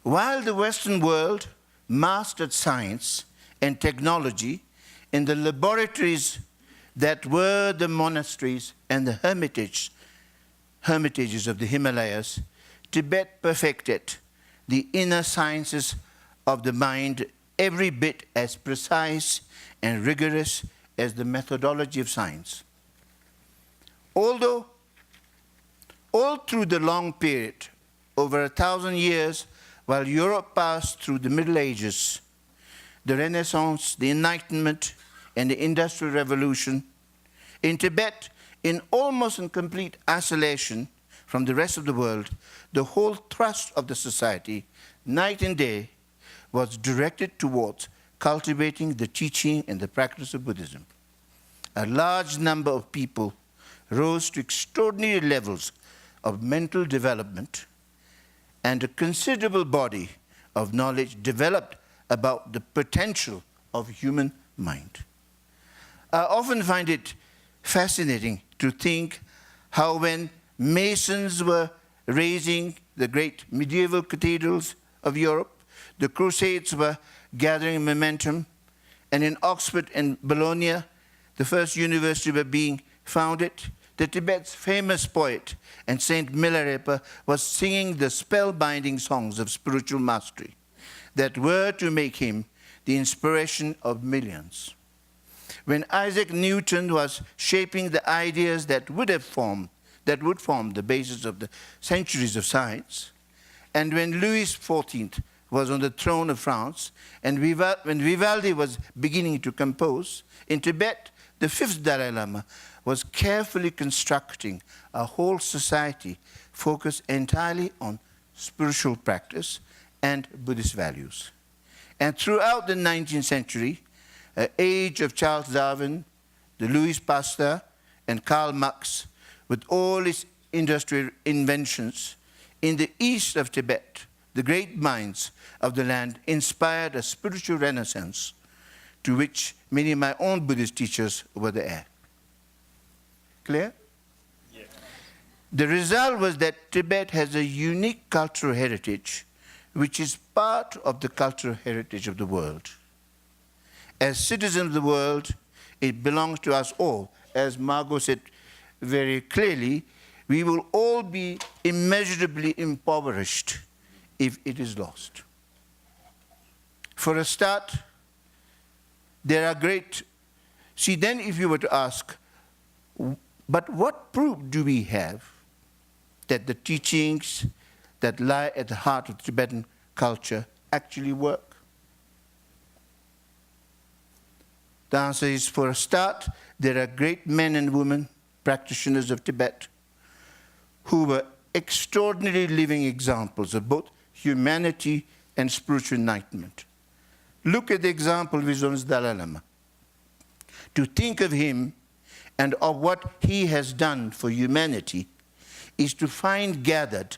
While the Western world mastered science and technology in the laboratories that were the monasteries and the hermitages of the Himalayas, Tibet perfected the inner sciences of the mind every bit as precise and rigorous as the methodology of science. Although, all through the long period, over 1,000 years, while Europe passed through the Middle Ages, the Renaissance, the Enlightenment, and the Industrial Revolution, in Tibet, in almost complete isolation from the rest of the world, the whole thrust of the society, night and day, was directed towards cultivating the teaching and the practice of Buddhism. A large number of people rose to extraordinary levels of mental development, and a considerable body of knowledge developed about the potential of human mind. I often find it fascinating to think how when Masons were raising the great medieval cathedrals of Europe, the Crusades were gathering momentum, and in Oxford and Bologna, the first university were being founded, the Tibet's famous poet and Saint Milarepa was singing the spellbinding songs of spiritual mastery that were to make him the inspiration of millions. When Isaac Newton was shaping the ideas that would form the basis of the centuries of science, and when Louis XIV was on the throne of France, and when Vivaldi was beginning to compose, in Tibet, the fifth Dalai Lama was carefully constructing a whole society focused entirely on spiritual practice and Buddhist values. And throughout the 19th century, age of Charles Darwin, the Louis Pasteur, and Karl Marx, with all its industrial inventions, in the east of Tibet, the great minds of the land inspired a spiritual renaissance to which many of my own Buddhist teachers were the heir. Clear? Yes. The result was that Tibet has a unique cultural heritage, which is part of the cultural heritage of the world. As citizens of the world, it belongs to us all. As Margot said very clearly, we will all be immeasurably impoverished if it is lost. For a start, there are great... See, then if you were to ask, but what proof do we have that the teachings that lie at the heart of Tibetan culture actually work? The answer is, for a start, there are great men and women, practitioners of Tibet, who were extraordinary living examples of both humanity and spiritual enlightenment. Look at the example of his own Dalai Lama. To think of him and of what he has done for humanity is to find gathered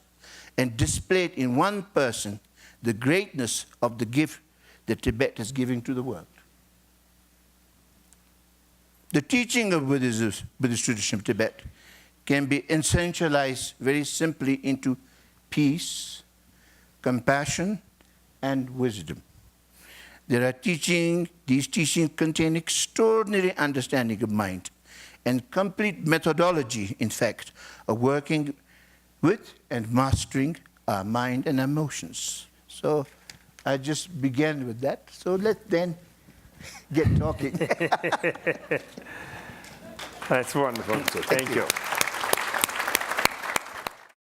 and displayed in one person the greatness of the gift that Tibet is giving to the world. The teaching of Buddhist tradition of Tibet can be essentialized very simply into peace, compassion, and wisdom. These teachings contain extraordinary understanding of mind and complete methodology, in fact, of working with and mastering our mind and emotions. So I just began with that. So let's then get talking. That's wonderful. Thank you.